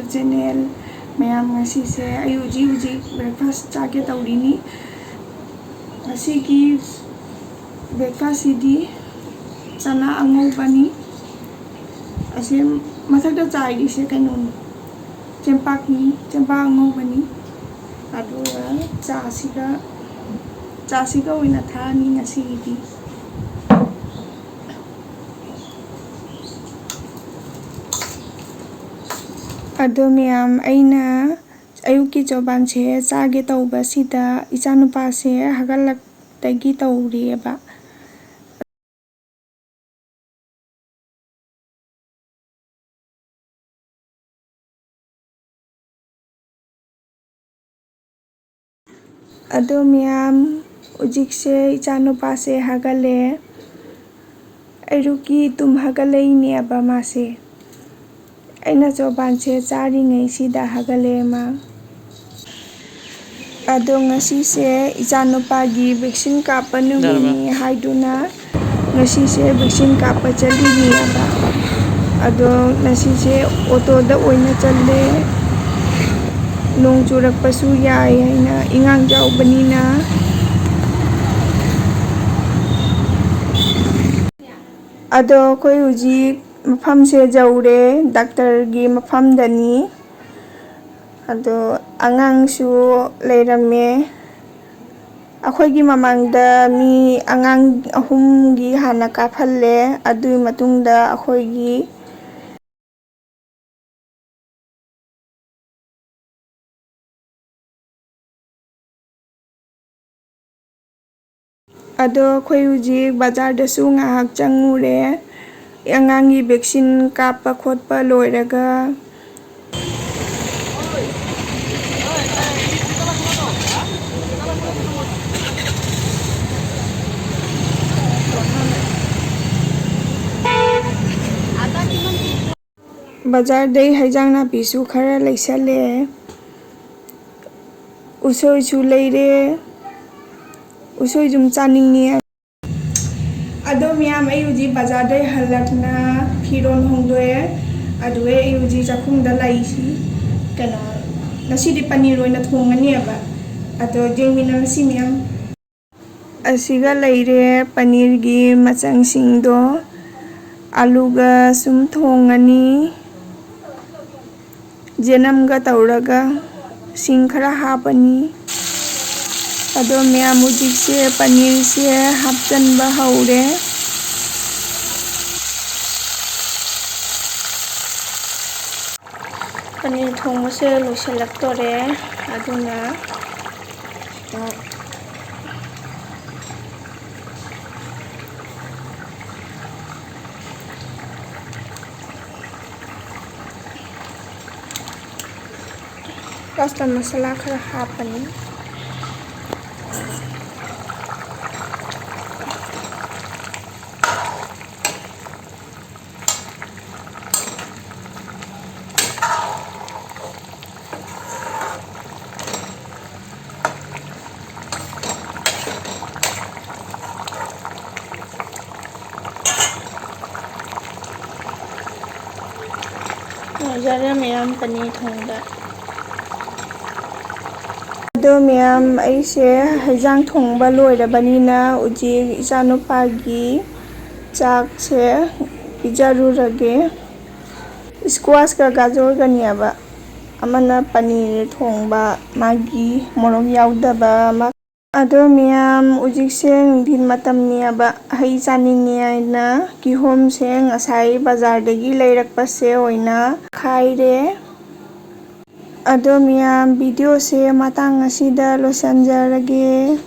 channel mayam ngasi se ayu uji breakfast chage tawrini ngasi ki breakfast idi chana angau bani ase mathakda chai se kanon chempak angau bani adu chasiga oina thani ngasi idi ado miyam aina ayuki joban se chage tawba sida ichanupa se hagalak tagi tawrieba ado miyam ujik se ichanupa se hagale ayuki tum hagalei niaba mase aina joban se chari ngai sida hagale ma ado ngasi se ichanupa gi vaccine kapa numini haiduna ngasi se vaccine kapa chali niaba ado ngasi se auto da oina challe nong churakpasu yai haina ingang jaubanina ado koi uji mafam se jaure doctor gi mafam dani ado angang su leirame akhoi gi mamangda mi angang ahum gi hana kapalle adu matungda akhoi gi ado khoi uji bazar da su ngahak changure angangi vaccine kapa khotpa loiraga bazar dai haijang na pisu khara leisale usoi chu leire usoi jum chaningi ado miyam ayuji bazar dai halakna firon hongdoe aduwe ayuji jakhung da laisi kana nasidi panir oina thongani aba ado jengmina nasi miyam asiga leire panir gi machang singdo aluga sum thongani jenam ga tauraga sing khara hapani ado miyam ujik se panir se hapchan ba haure panir thongmo se loisalak tore aduna pasta masala khara hapani jara miyam pani thongda ado miyam aise haijang thongba loirabanina uji ichanupa gi chak se pijarurage squash ka gajor ga niaba amana panir thongba magi morok yaudaba ado miyam ujik se nungdin matam niaba hai chaningi aina kihom se ngasai bazar dagi leirakpa se oina khaire ado miyam video se matang asida losanjarage